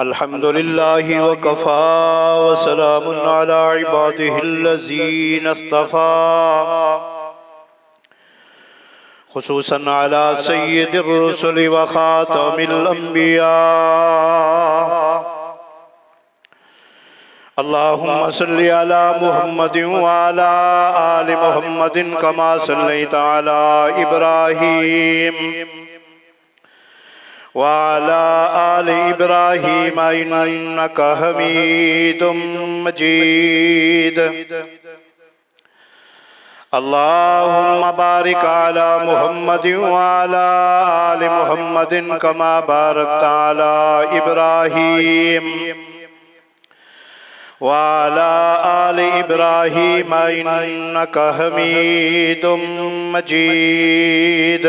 अल्हम्दुलिल्लाहि वकफ़ा वसलामुन अला इबादिहिल्लज़ीना इस्तफ़ा खुसूसन अला सय्यिदिर रुसुलि व ख़ातमिल अंबिया। अल्लाहुम्मा सल्लि अला मुहम्मदिन व अला आलि मुहम्मदिन कमा सल्लैता अला इब्राहीम वाला आले इब्राहीम इन्नका हमीदुम मजीद। अल्लाहुम्मा बारिक अला मुहम्मदिन वाला आले मुहम्मदिन कमा बारकता अला इब्राहीम वाला आले इब्राहीम इन्नका हमीदुम मजीद।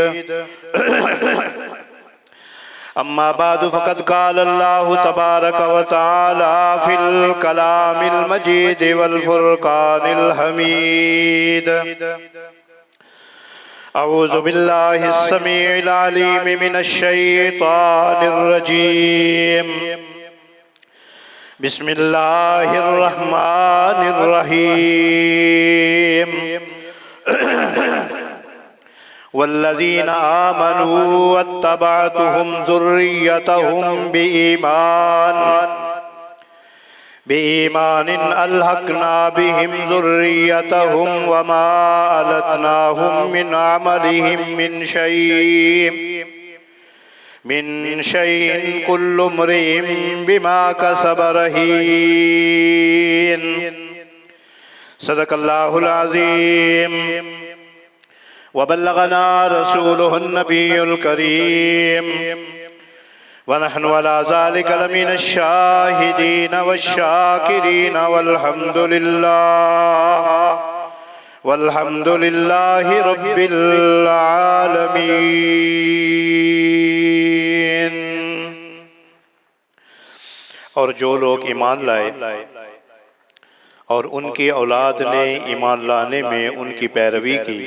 अम्मा बादु फ़क़द क़ाल अल्लाहु तबारक व तआला फ़िल कलामिल मजीद वल फ़ुरक़ानिल हमीद। अऊज़ु बिल्लाहिस समीइल अलीम मिनश शैतानिर रजीम। बिस्मिल्लाहिर रहमानिर रहीम। वल्लज़ीना आमनू वत्तबअतहुम ज़ुर्रिय्यतहुम बिईमानिन अल्हक़ना बिहिम ज़ुर्रिय्यतहुम वमा अलतनाहुम मिन अमलिहिम मिन शैइन कुल्लु इम्रिइन बिमा कसब रहीन। सदक़ल्लाहुल अज़ीम। वबल्लगना रसूलुहुन नबियुल करीम व नहनु अला ज़ालिका लमिनश शाहिदीन वश्शाकिरीन वल्हम्दुलिल्लाहि रब्बिल आलमीन। और जो लोग ईमान लाए और उनकी औलाद ने ईमान लाने में उनकी पैरवी की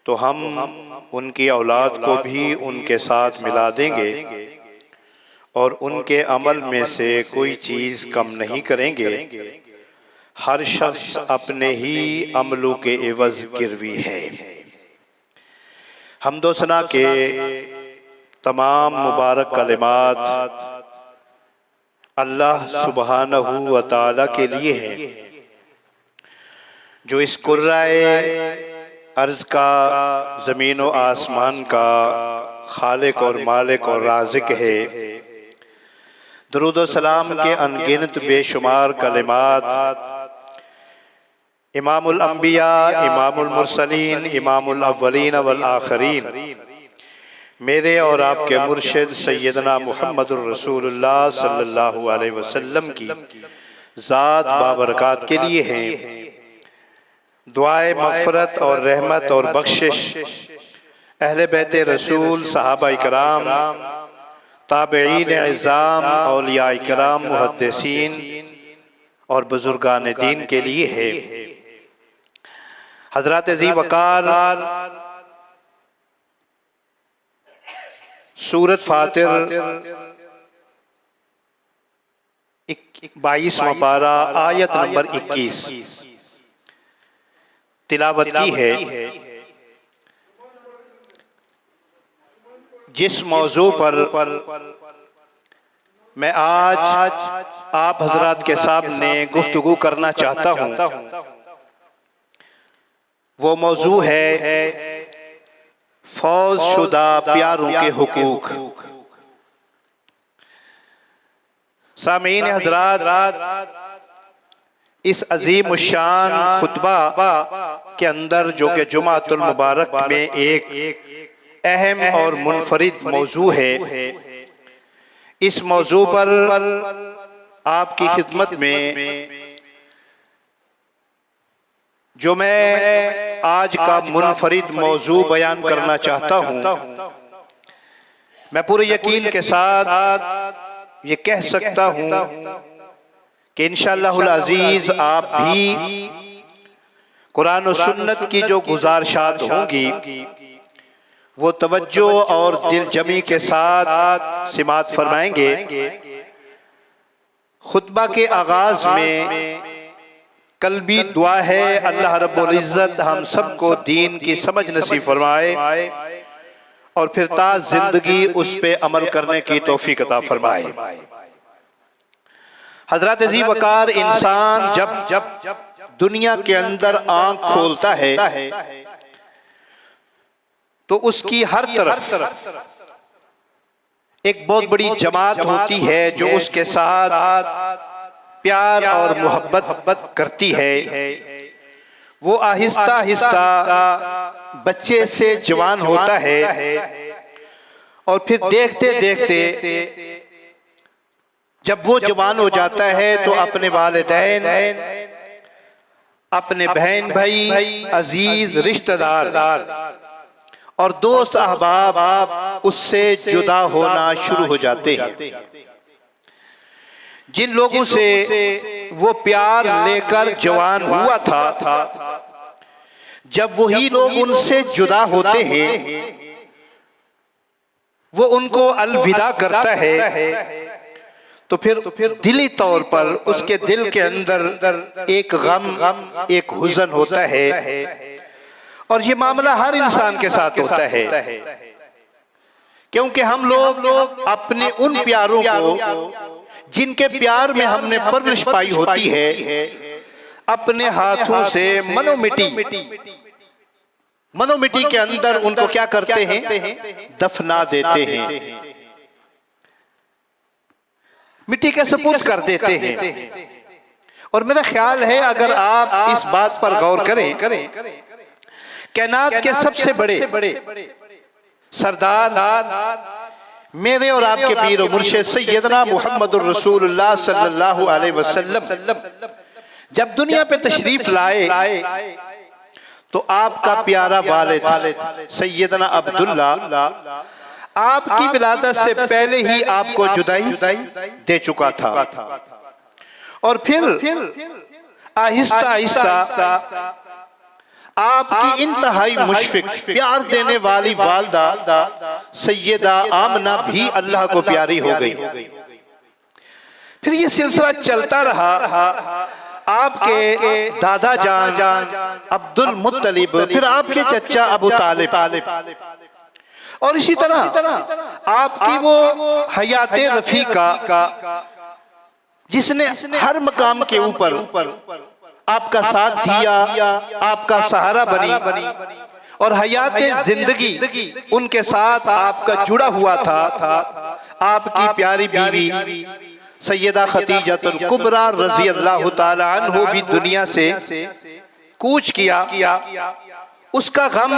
तो हम उनकी औलाद को भी उनके साथ मिला देंगे और उनके अमल में से कोई चीज़ कम नहीं करेंगे। हर शख्स अपने ही अमलों के एवज़ गिरवी है। हम्दो सना के तमाम मुबारक कलिमात अल्लाह सुब्हानहू व तआला के लिए हैं, जो इस कुर्राए अर्ज़ का, ज़मीन व आसमान का खालिक और मालिक और राज़िक है। दुरूद व सलाम के अनगिनत बेशुमार कलिमात इमामुल अंबिया, इमामुल मुरसलीन, इमामुल अव्वलीन वल आखिरीन, मेरे और आपके मुर्शिद सैयदना मुहम्मदुर रसूलुल्लाह सल्लल्लाहु अलैहि वसल्लम की ज़ात बाबरकात के लिए हैं। दुआए मग़फ़िरत और रहमत और बख्शिश अहले बैते रसूल, सहाबा इकराम, ताबईन इज़्ज़ाम, औलिया इकराम, मुहद्दिसीन और बुजुर्गान दीन के लिए है। हज़रात ज़ी वक़ार सूरत फातिर 22वां पारा आयत नंबर 21 तिलावत की है। जिस मौजू पर मैं आज आप हजरात के सामने गुफ्तगू करना चाहता हूँ वो मौजू है फौज शुदा प्यारों के हुकूक। सामीन हजरात, इस अजीम शान खुतबा के अंदर जो कि जुमातुल मुबारक में एक अहम और मुनफरिद मौजू है, इस मौजू पर आपकी खिदमत में जो मैं आज का मुनफरिद मौजू बयान करना चाहता हूँ, मैं पूरे यकीन के साथ ये कह सकता हूँ कि इंशाअल्लाहुल अजीज आप भी कुरान और सुन्नत की जो गुजारिशात होंगी वो तवज्जो और दिल जमी के साथ सिमात फरमाएंगे। खुतबा के आगाज में कल्बी दुआ है, अल्लाह रब्बुल इज़्ज़त हम सबको दीन की समझ नसीब फरमाए और फिर ताज़ जिंदगी उस पे अमल करने की तौफीक अता फरमाए। हज़रत अज़ी वक़ार, इंसान जब दुनिया के अंदर आंख खोलता है तो उसकी हर तरफ एक बहुत बड़ी जमात होती है जो उसके साथ प्यार और मोहब्बत करती है। वो आहिस्ता आहिस्ता बच्चे से जवान होता है और फिर देखते देखते जब वो जवान हो जाता है तो अपने वालिदैन, अपने बहन भाई, अजीज रिश्तेदार और दोस्त अहबाब उससे जुदा होना शुरू हो जाते हैं। जिन लोगों से वो प्यार लेकर जवान हुआ था, जब वही लोग उनसे जुदा होते हैं, वो उनको अलविदा करता है, तो फिर दिली तौर पर उसके दिल के अंदर एक गम, एक हुज़न होता है। और ये मामला हर इंसान के साथ होता है, क्योंकि हम लोग अपने उन प्यारों को जिनके प्यार में हमने परवरिश पाई होती है, अपने हाथों से मनोमिट्टी के अंदर उनको क्या करते हैं, दफना देते हैं, मिट्टी के सपुर्द कर देते हैं। और मेरा ख्याल है अगर आप इस बात पर गौर करें, कायनात के सबसे बड़े सरदार मेरे और आपके पीर और मुर्शिद सैयदना मुहम्मदुर रसूलुल्लाह सल्लल्लाहु अलैहि वसल्लम जब दुनिया पे तशरीफ लाए तो आपका प्यारा वालिद सैयदना अब्दुल्ला आपकी विलादत से पहले ही आपको जुदाई दे चुका था। और फिर आहिस्ता आहिस्ता आपकी इंतहाई मुशफिक प्यार देने वाली वालदा सैयदा आमना भी अल्लाह को प्यारी हो गई। फिर ये सिलसिला चलता रहा। आपके दादा जान अब्दुल मुत्तलिब, फिर आपके चचा अबू तालिब, और इसी तरह आपकी वो हयाते रफीका जिसने हर मकाम के ऊपर आपका साथ दिया, आपका सहारा बनी और हयाते जिंदगी उनके साथ आपका जुड़ा हुआ था। आपकी प्यारी बीवी सैयदा खदीजतुल कुबरा रज़ी अल्लाह ताला अन्हा भी दुनिया से कूच किया, उसका गम।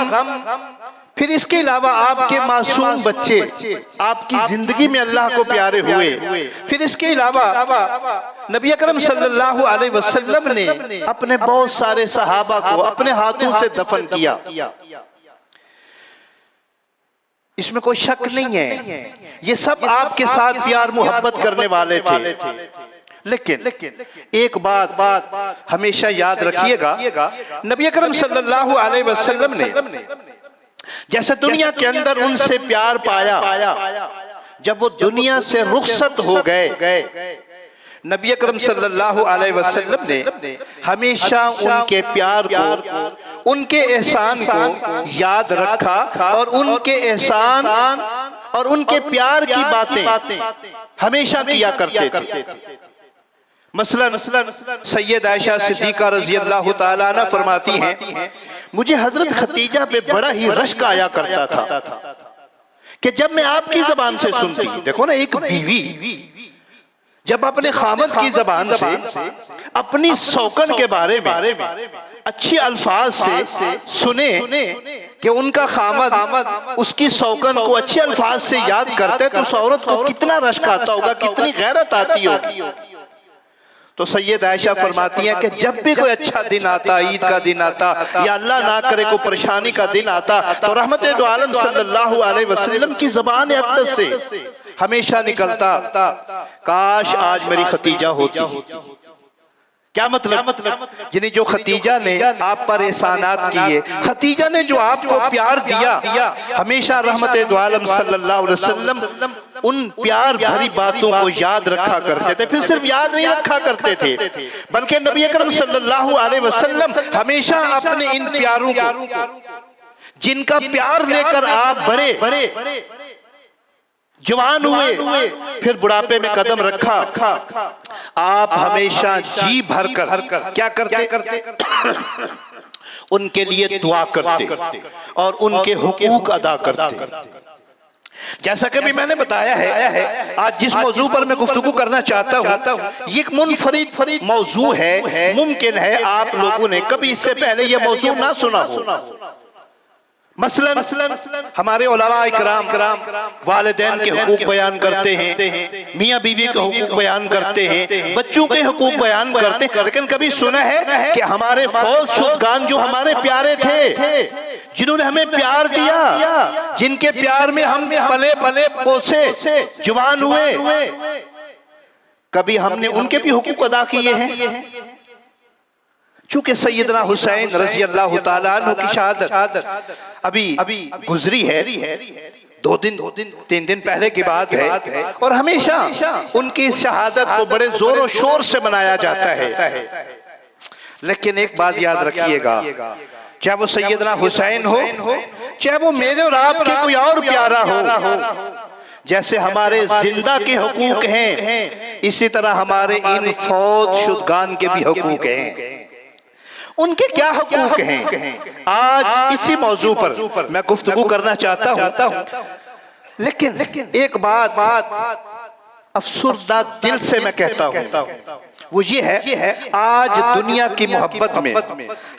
फिर इसके अलावा आपके मासूम बच्चे आपकी जिंदगी में अल्लाह को प्यारे हुए। फिर इसके अलावा नबी अकरम सल्लल्लाहु अलैहि वसल्लम ने अपने बहुत सारे सहाबा को अपने हाथों से दफन किया। इसमें कोई शक नहीं है, ये सब आपके साथ प्यार मोहब्बत करने वाले थे। लेकिन एक बात हमेशा याद रखिएगा, नबी अकरम सल्लल्लाहु अलैहि वसल्लम ने जैसे दुनिया के अंदर उनसे प्यार पाया, जब वो दुनिया से रुखसत हो गए, नबी अकरम सल्लल्लाहु अलैहि वसल्लम ने हमेशा उनके प्यार को, उनके एहसान को याद रखा और उनके एहसान और उनके प्यार की बातें हमेशा किया करते थे। मसलन सैयद आयशा सिद्दीका रज़ी अल्लाह ताला अन्हा फरमाती हैं, मुझे हजरत खदीजा पे बड़ा ही रश्क आया करता था कि जब मैं आपकी जबान से सुनती। देखो ना, एक बीवी जब अपने खामद की जबान से अपनी सौकन के बारे में अच्छी अल्फाज से सुने कि उनका खामद उसकी सौकन को अच्छे अल्फाज से याद करते, तो उस औरत को कितना रश्क आता होगा, कितनी गैरत आती होगी। तो सैयद आयशा फरमाती हैं कि जब भी कोई अच्छा दिन आता, ईद का दिन आता या अल्लाह ना करे कोई परेशानी का दिन आता, तो रहमत दो आलम सल्लल्लाहु अलैहि वसल्लम की ज़बान अक़दस से हमेशा निकलता, काश आज मेरी खतीजा होती, क्या मतलब? यानी जो खतीजा ने आप पर एहसानात किए, खतीजा ने जो आपको प्यार दिया, हमेशा रहमत दो आलम सल्लल्लाहु अलैहि वसल्लम उन प्यार भरी बातों को याद रखा करते थे। फिर सिर्फ याद नहीं रखा करते थे, बल्कि नबी अकरम सल्लल्लाहु अलैहि वसल्लम हमेशा अपने इन प्यारों को, जिनका प्यार लेकर आप बड़े जवान हुए, फिर बुढ़ापे में कदम रखा, आप हमेशा जी भर कर क्या करते? उनके लिए दुआ करते और उनके हुकूक अदा करते। जैसा कि भी मैंने बताया है, आज जिस मौजू पर मैं गुफ्तगू करना चाहता हूँ, ये एक मुनफरिद मौजू है। मुमकिन है आप लोगों ने कभी इससे पहले ये मौजू ना सुना हो। मसलन हमारे उलमा इकराम वालिदैन के हुकूक बयान करते हैं, मियाँ बीवी के हुकूक बयान करते हैं, बच्चों के हुकूक बयान करते हैं, लेकिन कभी सुना है कि हमारे फौज शुदगान जो हमारे प्यारे थे, जिन्होंने हमें प्यार दिया, जिनके प्यार में हम पले पोसे जवान हुए, कभी हमने उनके भी हुकूक अदा किए हैं? चूंकि सैयदना हुसैन रज़ी अल्लाह तआला अन्हु की शहादत अभी गुजरी है, 2-3 दिन पहले की बात है, और हमेशा उनकी शहादत को बड़े जोर और शोर से मनाया जाता है। लेकिन एक बात याद रखिएगा, चाहे वो सैयदना हुसैन हो, चाहे वो मेरे और आपके कोई और प्यारा हो, जैसे हमारे जिंदा के हुकूक हैं, इसी तरह हमारे इन फौज शुदगान के भी हुकूक हैं। उनके क्या हुकूक हैं, आज इसी मौजू पर मैं गुफ्तगू करना चाहता हूँ। लेकिन एक बात अफसुर्दा दिल से मैं कहता हूँ, वो ये है, आज दुनिया की मोहब्बत में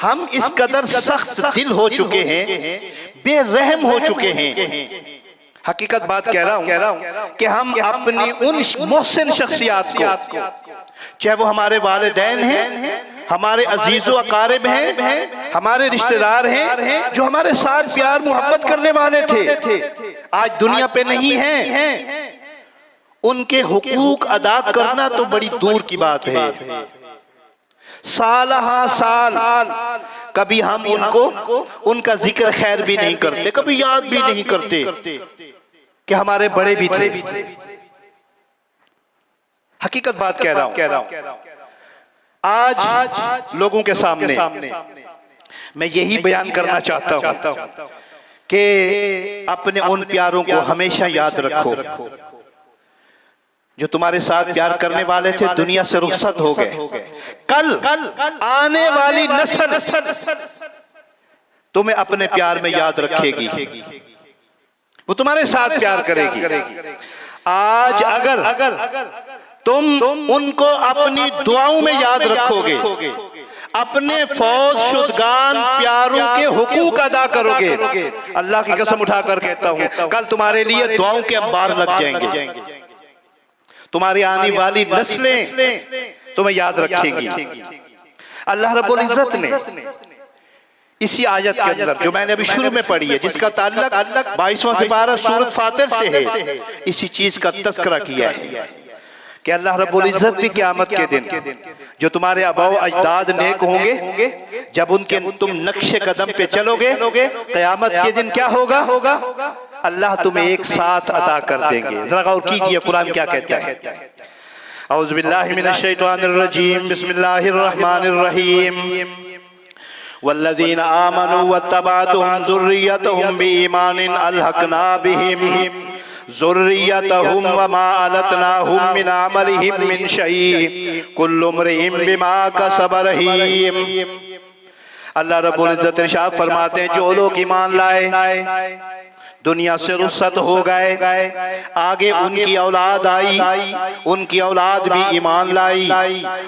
हम इस कदर सख्त दिल हो चुके हैं, बेरहम हो चुके हैं। हकीकत बात कह रहा हूँ कि हम अपनी उन मोहसिन शख्सियात को, चाहे वो हमारे वालिदैन हैं, हमारे अजीजो अकारिब हैं, हमारे रिश्तेदार हैं, जो हमारे साथ प्यार मोहब्बत करने वाले थे, आज दुनिया पे नहीं हैं, उनके हुकूक अदा करना तो बड़ी दूर की बात है। साल कभी हम उनका जिक्र खैर भी नहीं करते, कभी याद भी नहीं करते कि हमारे बड़े भी थे। हकीकत बात कह रहा हूं। आज लोगों के सामने मैं यही बयान करना चाहता हूं कि अपने उन प्यारों को हमेशा याद रखो, जो तुम्हारे साथ प्यार करने वाले थे, दुनिया से रुखसत हो गए। कल आने वाली नस्ल तुम्हें अपने प्यार में याद रखेगी, वो तुम्हारे साथ प्यार करेगी। आज अगर तुम उनको अपनी दुआओं में याद रखोगे, अपने फौज शुदगान प्यारों के हुकूक अदा करोगे, अल्लाह की कसम उठाकर कहता हूं, कल तुम्हारे लिए दुआओं के अंबार लग जाएंगे। तुम्हारी आने वाली नस्लें तुम्हें याद रखेंगी। अल्लाह रब्बुल इज्जत ने इसी आयत के अंदर, जो मैंने अभी शुरू में पढ़ी है, जिसका ताल्लुक 22वां सिपारा सूरत फातिर से है, इसी चीज का तज़किरा किया है कि अल्लाह रब्बुल इज्जत भी क़यामत के दिन, जो तुम्हारे आबाओ अजदाद नेक होंगे, जब उनके तुम नक्शे कदम पे चलोगे, क़यामत के दिन क्या होगा? अल्लाह तुम्हें एक साथ अता कर देंगे। जरा गौर कीजिए कुरान क्या कहता है। औज़ु बिल्लाहि मिनश शैतानिर रजीम, बिस्मिल्लाहिर रहमानिर रहीम। वल्लज़ीना आमनू वत्तबअतहुम ज़ुर्रिय्यतहुम बिईमानिन अलहक़ना बिहिम ज़ुर्रिय्यतहुम वमा अलतनाहुम मिन अमलिहिम मिन शैइन कुल्लु इम्रिइन बिमा कसब रहीम। अल्लाह रब्बुल इज्जत इरशाद फरमाते हैं, जो लोग ईमान लाए, दुनिया से रुखसत हो गए, आगे उनकी औलाद आई, उनकी औलाद भी ईमान लाई,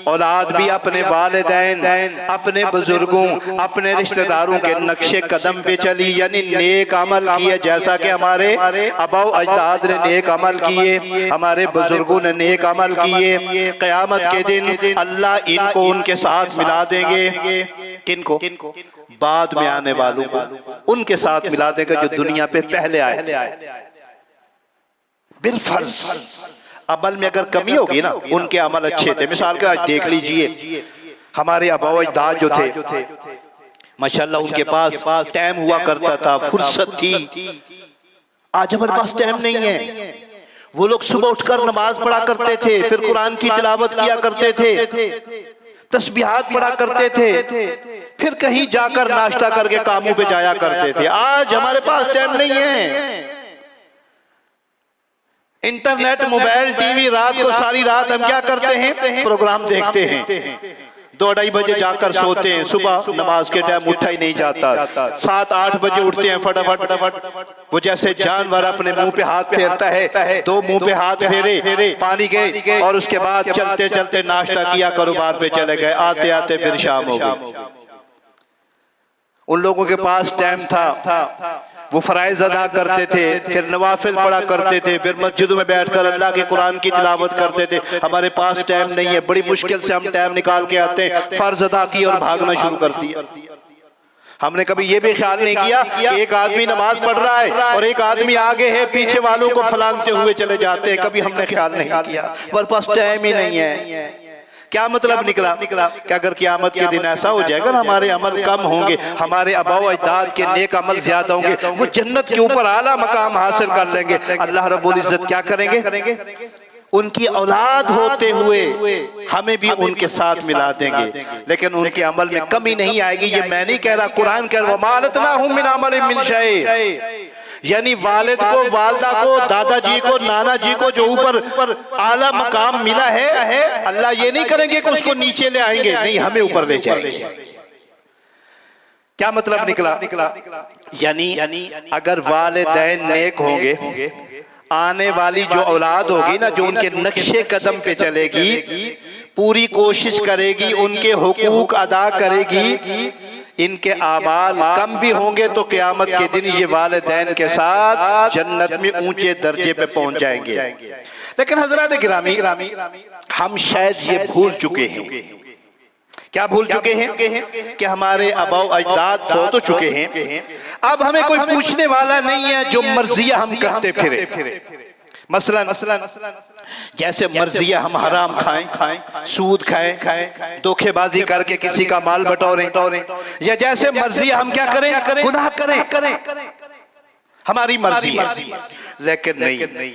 औलाद भी अपने वालिदैन, अपने बुजुर्गों, अपने रिश्तेदारों के नक्शे कदम पे चली, यानी नेक अमल किए, जैसा कि हमारे आबाओ अजदाद ने नेक अमल किए, हमारे बुजुर्गों ने नेक अमल किए। क़यामत के दिन अल्लाह इनको उनके साथ मिला देंगे। किनको? बाद में आने वालों को उनके साथ मिला देगा जो दुनिया पे पहले आए थे। बिलफर्ज अमल में अगर कमी होगी ना, उनके अमल अच्छे थे। मिसाल के आज देख लीजिए, हमारे आबा अजदाद जो थे माशाल्लाह उनके पास टाइम हुआ करता था, फुर्सत थी। आज हमारे पास टाइम नहीं है। वो लोग सुबह उठकर नमाज पढ़ा करते थे, फिर कुरान की तिलावत किया करते थे, तस्बीहात पढ़ा करते थे, फिर कहीं जाकर नाश्ता करके कामों पे जाया करते थे। आज हमारे पास टाइम नहीं है। इंटरनेट, मोबाइल, टीवी, रात को सारी रात हम क्या करते हैं? प्रोग्राम देखते हैं। 2-2:30 बजे जाकर सोते हैं, सुबह नमाज के टाइम उठा ही नहीं जाता। 7-8 बजे उठते हैं फटाफट। वो जैसे जानवर अपने मुंह पे हाथ फेरता है, 2 मुंह पे हाथ फेरे, पानी गए और उसके बाद चलते चलते नाश्ता किया, कारोबार पे चले गए, आते आते फिर शाम हो गई। उन लोगों के पास टाइम था, वो फराइज अदा करते थे, फिर नवाफिल पढ़ा करते थे, फिर मस्जिदों में बैठकर अल्लाह के कुरान की तिलावत करते थे। हमारे पास टाइम नहीं है, बड़ी मुश्किल से हम टाइम निकाल के आते हैं, फर्ज अदा की और भागना शुरू कर दिया। हमने कभी ये भी ख्याल नहीं किया कि एक आदमी नमाज पढ़ रहा है और एक आदमी आगे है, पीछे वालों को फलांगते हुए चले जाते हैं। कभी हमने ख्याल नहीं किया, हमारे पास टाइम ही नहीं है। क्या मतलब निकला कि अगर क़यामत के दिन ऐसा हो जाएगा, हमारे अमल कम होंगे, हमारे आबा अजदाद के नेक अमल ज्यादा होंगे, वो जन्नत के ऊपर आला मकाम हासिल कर लेंगे। अल्लाह रब्बुल इज्जत क्या करेंगे? उनकी औलाद होते हुए हमें भी उनके साथ मिला देंगे, लेकिन उनके अमल में कमी नहीं आएगी। ये मैं नहीं कह रहा, कुरान कह रहा, वमालतनाहुम मिन अमलिन मिन शै, यानी वालिद को, वालदा को, दादाजी को, नाना जी को जो ऊपर आला मकाम मिला है, अल्लाह ये नहीं करेंगे कि उसको नीचे ले आएंगे, नहीं, हमें ऊपर ले जाएंगे। क्या मतलब निकला? यानी अगर वालिदैन नेक होंगे, आने वाली जो औलाद होगी ना, जो उनके नक्शे कदम पे चलेगी, पूरी कोशिश करेगी, उनके हुकूक अदा करेगी, इनके आमाल कम भी होंगे तो क़यामत के दिन ये वालिदैन के साथ जन्नत में ऊंचे दर्जे पे पहुंच जाएंगे। लेकिन हजरत गिरामी, हम शायद ये भूल चुके हैं। क्या भूल चुके हैं? कि हमारे आबा अजदाद फौत हो चुके हैं। अब हमें कोई पूछने वाला नहीं है, जो मर्जियां हम करते फिरे। मसलन जैसे मर्जिया हम हराम खाएं, सूद खाएं, धोखेबाजी करके किसी का माल बटोरें, या जैसे मर्जिया हम क्या करें? गुनाह करें, हमारी मर्जी है। लेकिन नहीं,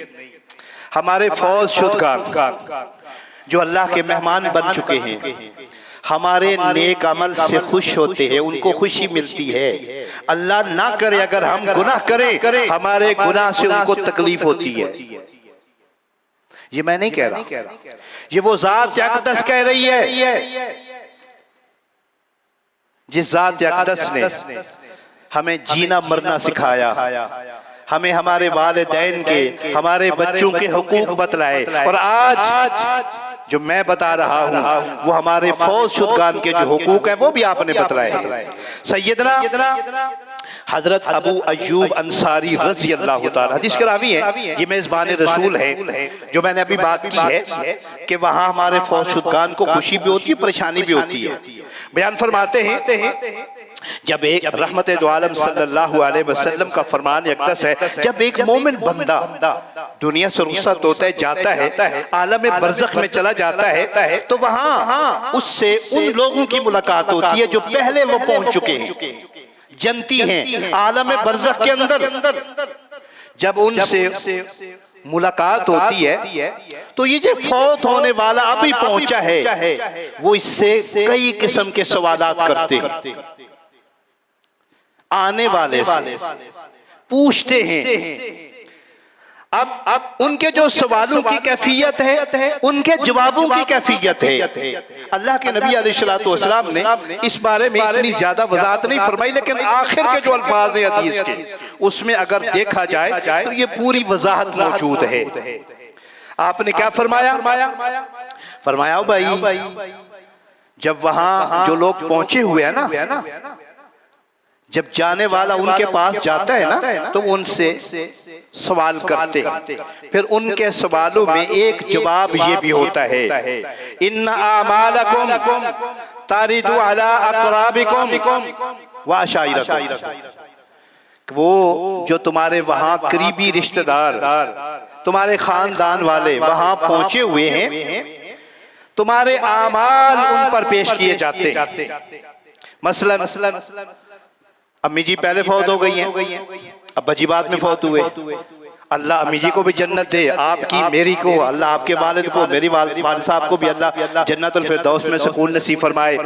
हमारे फौज शुदगार जो अल्लाह के मेहमान बन चुके हैं, हमारे नेक अमल से खुश होते हैं, उनको खुशी मिलती है। अल्लाह ना करे अगर हम गुनाह करें, हमारे गुनाह से उनको तकलीफ होती है। ये मैं नहीं कह रहा, ये वो ज़ात अक़दस कह रही है, जिस ज़ात अक़दस ने हमें जीना मरना सिखाया, हमें हमारे वालिदैन के, हमारे बच्चों के हुकूक बतलाए, और आज जो मैं बता रहा हूँ वो हमारे फौज शुदगान के जो हुकूक है वो भी आपने बतलाए हैं। सैयदना हजरत अबू अय्यूब अंसारी रज़ी अल्लाह ताला, हदीस के रावी है, ये मेज़बान रसूल है, जो मैंने अभी बात की है कि वहाँ हमारे फौज शुदगान को खुशी भी होती है, परेशानी भी होती है। बयान फरमाते हैं, जब एक रहमत दो आलम सल्लल्लाहु अलैहि वसल्लम का फरमान अक़दस है, जब एक मोमिन बंदा दुनिया से रुखसत होता है, जाता है, आलम बरज़ख में चला जाता है, तो वहाँ उससे उन लोगों की मुलाकात होती है जो पहले वो पहुंच चुके हैं, जनती हैं आलम बरज़ख के अंदर। जब उनसे मुलाकात होती है तो ये जो फौत होने वाला अभी पहुंचा है, वो इससे कई किस्म के सवालात करते हैं, आने वाले से पूछते हैं। अब उनके जो सवालों की कैफियत है, उनके जवाबों की कैफियत है। अल्लाह के नबी अलैहिस्सलातु वस्सलाम ने इस बारे में इतनी ज्यादा वजाहत नहीं फरमाई, लेकिन आखिर के जो अल्फाज है हदीस के, उसमें अगर देखा जाए तो ये पूरी वजाहत मौजूद है। आपने क्या फरमाया? फरमाया भाई, जब वहां जो लोग पहुंचे हुए हैं ना, जब जाने वाला उनके पास जाता है ना, तो उनसे सवाल करते हैं, फिर उनके सवालों में एक जवाब ये भी होता है, इन्ना आमालकुम तारिदु अला अक़राबिकुम व अशाइरकुम, वो जो तुम्हारे वहां करीबी रिश्तेदार, तुम्हारे खानदान वाले वहां पहुंचे हुए हैं, तुम्हारे आमाल उन पर पेश किए जाते हैं। मसलन अम्मी जी पहले फौत हो गई हैं, अब्बा जी बाद में फौत हुए। अल्लाह अम्मी जी को भी जन्नत दे, आपकी मेरी को, अल्लाह आपके वालिद को, मेरी वालिद साहब को भी अल्लाह जन्नतुल फिरदौस में सुकून नसीब फरमाए।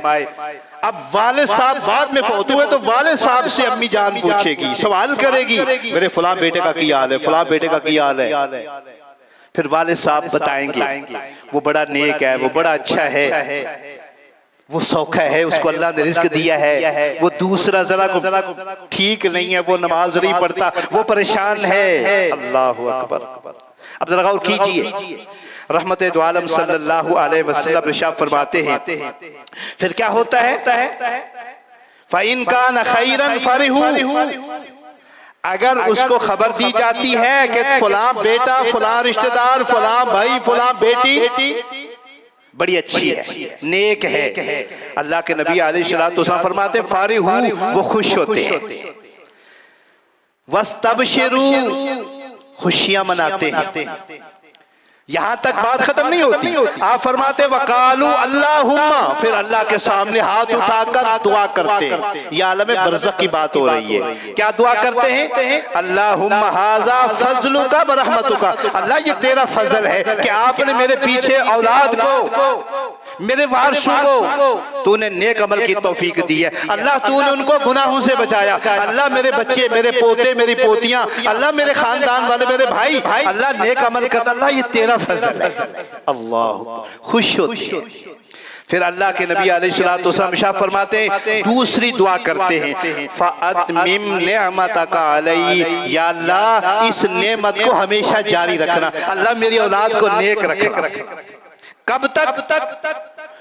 अब वालिद साहब बाद में फौत हुए तो वालिद साहब से अम्मी जान पूछेगी, सवाल करेगी, मेरे फलां बेटे का क्या हाल है, फलां बेटे का क्या हाल है। फिर वालिद साहब बताएंगे वो बड़ा नेक है, वो बड़ा अच्छा है, वो सौखा है, उसको अल्लाह ने रिस्क दिया है। वो दूसरा जरा को ठीक नहीं है, वो नमाज नहीं पढ़ता, वो परेशान है। अल्लाहु अकबर। अब जरा गौर कीजिए, रहमत दो आलम सल्लल्लाहु अलैहि वसल्लम इरशाद फरमाते हैं, फिर क्या होता है, फ़इन कान खैरन फरिहू, अगर उसको खबर दी जाती है कि फलां बेटा, फलां रिश्तेदार, फलां भाई, फलां बेटी बड़ी अच्छी है, नेक है, अल्लाह के नबी अलैहिस्सलातु वस्सलाम फरमाते फारिहू, वो खुश होते हैं। वस्तबशिरू, खुशियां मनाते हैं। यहां तक बात खत्म नहीं होती, आप फरमाते वकालू अल्लाहुम्मा, फिर अल्लाह के सामने हाथ उठाकर दुआ करते हैं। यह आलम बरज़ख की बात हो रही है। क्या दुआ करते हैं, अल्लाहुम्मा हाज़ा फज़लुका व रहमतुका, अल्लाह ये तेरा फजल है कि आपने मेरे पीछे औलाद को, मेरे वारिसों को तूने नेक अमल की तौफीक दी है। अल्लाह तूने उनको गुनाहों से बचाया। अल्लाह मेरे बच्चे, मेरे पोते, मेरी पोतियां, अल्लाह मेरे खानदान वाले, मेरे भाई, अल्लाह नेक अमल करता, अल्लाह ये तेरा फजल है। अल्लाह खुश होती है। फिर अल्लाह के नबी अलैहिस्सलातु वस्सलाम इरशाद फरमाते हैं, दूसरी दुआ करते हैं, फ़अतमिम निअमतका अलैहि, या अल्लाह इस नेमत को हमेशा जारी रखना, अल्लाह मेरी औलाद को नेक रखना। कब तक,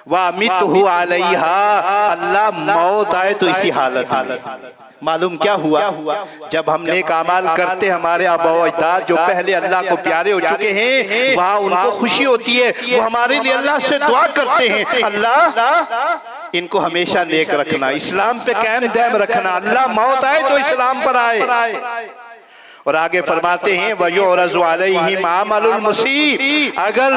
वामितहु अलैहा, अल्लाह मौत आए तो इसी हालत में। मालूम क्या हुआ, जब हम नेक अमाल करते, हमारे आबा अजदाद जो पहले अल्लाह को प्यारे हो चुके हैं, वहां उनको खुशी होती है, वो हमारे लिए अल्लाह से दुआ करते हैं, अल्लाह इनको हमेशा नेक रखना, इस्लाम पे कायम दायम रखना, अल्लाह मौत आए तो इस्लाम पर आए। और आगे फरमाते हैं वयुरज़ु अलैहिम अमलुल मुसीब, अगर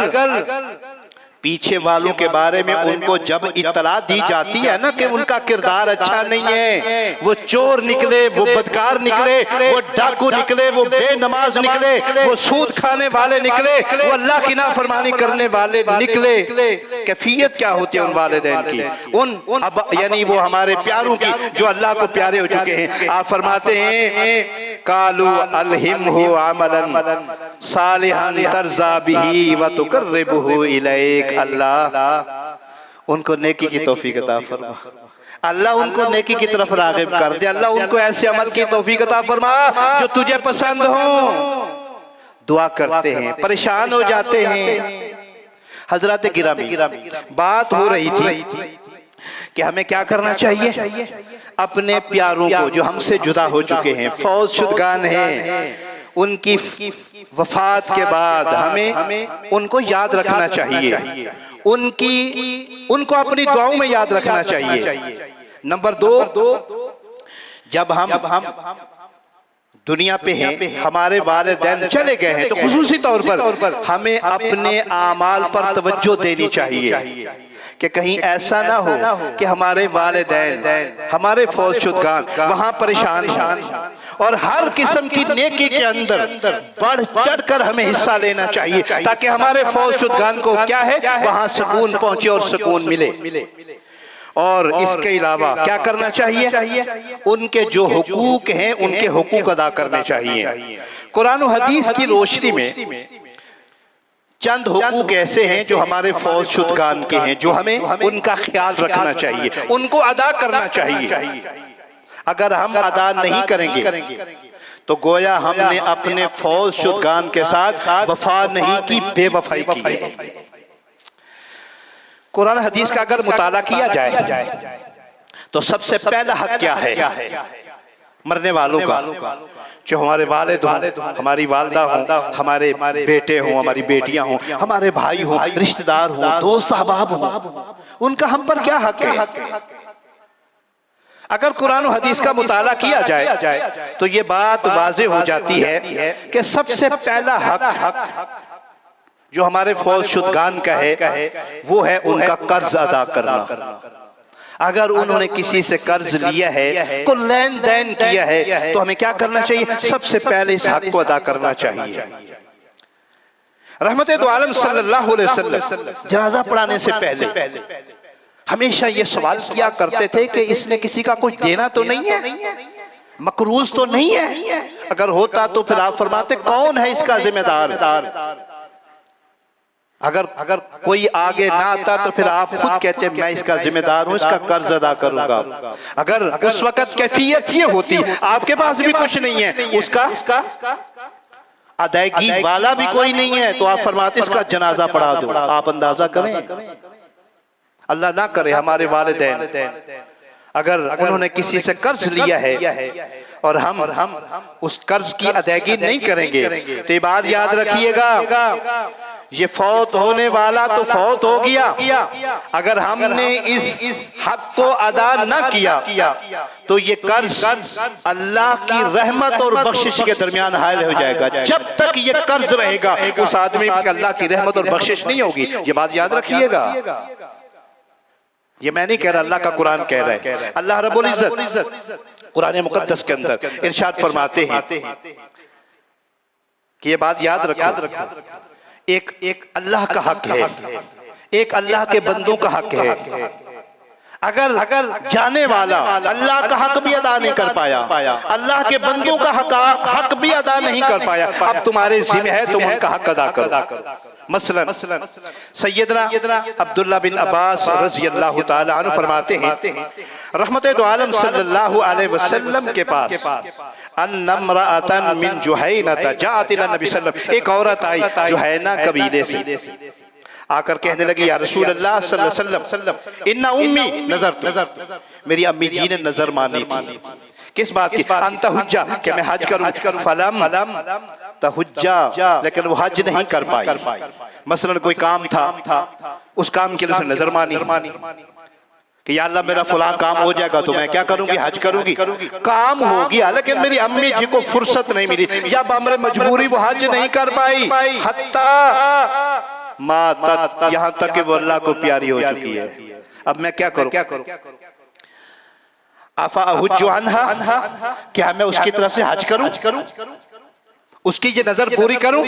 पीछे वालों के बारे में उनको जब इत्तला दी जाती है ना कि उनका किरदार अच्छा नहीं है, वो चोर निकले, वो बदकार निकले, वो डाकू निकले, वो बेनमाज निकले, वो सूद खाने वाले निकले, वो अल्लाह की नाफरमानी करने वाले निकले, कैफियत क्या होती है उन वालिदैन की, उन यानी वो हमारे प्यारों की जो अल्लाह को प्यारे हो चुके हैं। आप फरमाते हैं कालू अलहिमहु अमलन सालिहन तरज़ा बिही व तुकर्रिबुहु इलैक, अल्लाह उनको नेकी की तौफीक अता फरमा, अल्लाह उनको नेकी की तरफ राग़िब कर दे, अल्लाह उनको ऐसे अमल की तौफीक अता फरमा जो तुझे पसंद हो। दुआ करते हैं, परेशान हो जाते हैं। हजरत गिरामी, बात हो रही थी कि हमें क्या करना चाहिए, अपने प्यारों को जो हमसे जुदा हो चुके हैं, फौज शुदगान हैं, उनकी वफात के बाद हमें उनको याद रखना चाहिए, उनको अपनी दुआओं में याद रखना चाहिए। नंबर 2, जब हम दुनिया पे हैं, हमारे वालिदैन चले गए हैं, तो खुसूसी तौर पर हमें अपने आमाल पर तवज्जो देनी चाहिए कि कहीं ऐसा ना हो कि हमारे वालिदैन, हमारे फौज शुदगान वहां परेशान हो, और हर किस्म की नेकी के अंदर बढ़ चढ़कर हमें हिस्सा लेना चाहिए ताकि हमारे फौज शुदगान को क्या है, वहां सुकून पहुंचे और सुकून मिले। और इसके अलावा क्या करना चाहिए, उनके जो हुकूक हैं उनके हुकूक अदा करने चाहिए। कुरान और हदीस की रोशनी में चंद हुकूक ऐसे हैं जो हमारे फौज शुदगान के हैं, जो हमें उनका ख्याल रखना चाहिए, उनको अदा करना चाहिए। अगर हम अदा नहीं करेंगे तो गोया हमने अपने फौज शुदगान के साथ वफा नहीं की, बेवफाई की है। कुरान हदीस का अगर मुताला किया जाए तो सबसे पहला हक क्या है, मरने वालों का, जो हमारे वालिद हों, हमारी वालदा हों, हमारे बेटे हों, हमारी बेटियां हों, हमारे भाई हों, रिश्तेदार हों, दोस्त अहबाब हों, उनका हम पर क्या हक है। अगर कुरान और हदीस का मुताला किया जाए तो ये बात वाज़ेह हो जाती है कि सबसे पहला हक जो हमारे फौज शुदगान का है वो है उनका कर्ज अदा करना। अगर उन्होंने किसी से कर्ज लिया है, को लेन देन किया है, तो हमें क्या करना चाहिए? सबसे पहले इस हक को अदा करना चाहिए। रहमत दो आलम सल्लल्लाहु अलैहि वसल्लम जनाजा पढ़ाने से पहले हमेशा ये सवाल किया करते थे कि इसने किसी का कुछ देना तो नहीं है, मकरूज तो नहीं है? अगर होता तो फिर आप फरमाते कौन है इसका जिम्मेदार? अगर कोई आगे ना आता तो फिर आप खुद कहते मैं इसका जिम्मेदार हूं, इसका कर्ज अदा करूंगा। अगर उस वक्त कैफियत ये होती आपके पास भी कुछ नहीं है, उसका अदायगी वाला भी कोई नहीं है, तो आप फरमाते इसका जनाजा पढ़ा दो। आप अंदाजा करें, अल्लाह ना करे हमारे वालिदैन अगर उन्होंने किसी से कर्ज लिया है और हम उस कर्ज की अदायगी नहीं करेंगे, तो ये बात याद रखिएगा, ये फौत होने वाला तो फौत हो गया। अगर हमने इस हक को अदा न किया तो ये कर्ज अल्लाह की रहमत और बख्शिश के दरमियान हायल हो जाएगा। जब तक ये कर्ज रहेगा उस आदमी की अल्लाह की रहमत और बख्शिश नहीं होगी। ये बात याद रखिएगा। ये मैं नहीं कह रहा, अल्लाह का कुरान कह रहा है। अल्लाह रब्बुल इज्जत कुरान मुकद्दस के अंदर इरशाद फरमाते हैं कि ये बात याद रखो, एक अल्लाह का हक है, एक अल्लाह के बंदों का हक है। अगर जाने वाला अल्लाह का हक भी अदा नहीं कर पाया, अल्लाह के बंदों का हक भी अदा नहीं कर पाया, अब तुम्हारे जिम्मे है तुम उनका हक अदा करो। मसलन सैयदना अब्दुल्ला बिन अब्बास रज़ी अल्लाह ताला अन्हु फरमाते हैं, रहमत दो आलम सल्लल्लाहु अलैहि वसल्लम के पास अन्नम्राअतन मिन जुहैना जाअत इला नबी सल्लल्लाहु अलैहि वसल्लम, एक औरत आई जुहैना कबीले से, आकर कहने लगी या रसूल अल्लाह सल्लल्लाहु अलैहि वसल्लम इन्ना उम्मी नजर, मेरी अम्मी जी ने नजर मानी थी। किस बात की? अंत हुज्जा, कि मैं हज करूं। फलम तहुज्जा, लेकिन वो हज नहीं कर पाई। मसलन कोई काम था, उस काम के लिए उसने नजर मानी कि या अल्लाह मेरा फलां काम हो जाएगा तो मैं क्या करूंगी? हज करूंगी। काम हो गया, लेकिन मेरी अम्मी जी को फुर्सत नहीं मिली या बमरे मजबूरी वो हज नहीं कर पाई। हत्ता मातत, यहाँ तक कि वो अल्लाह को प्यारी हो चुकी है। अब मैं क्या करूं? आफा हुज्जु अन्हा, क्या मैं उसकी तरफ से हज करूं? उसकी ये नजर पूरी करूं?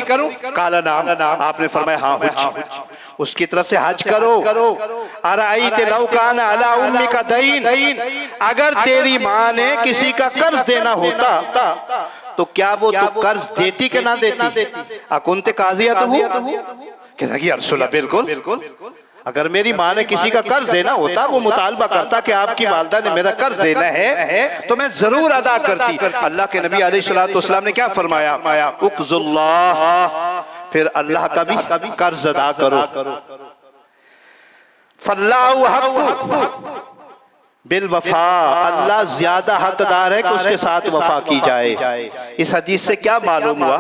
काला नाम, आपने फरमाया हाँ हुज्ज, उसकी तरफ से हज करो। अराईते लौ कान अला उम्मी का दईन, अगर तेरी माँ ने किसी का कर्ज देना होता तो क्या वो तो कर्ज देती कि ना देती? अकुंते काजिया तो हूँ, बिल्कुल। अगर मेरी माँ ने किसी का कर्ज देना होता, वो मुतालबा करता कि आपकी वालदा ने मेरा कर्ज देना है, तो मैं जरूर अदा करती। अल्लाह के नबी अलैहिस्सलातु वस्सलाम ने क्या फरमाया? उक़्ज़ुल्लाह, फिर अल्लाह का भी कर्ज अदा करो। फल्लाहु हक़्क़ु बिल वफा, अल्लाह ज्यादा हकदार है कि उसके साथ वफा की जाए। इस हदीस से क्या मालूम हुआ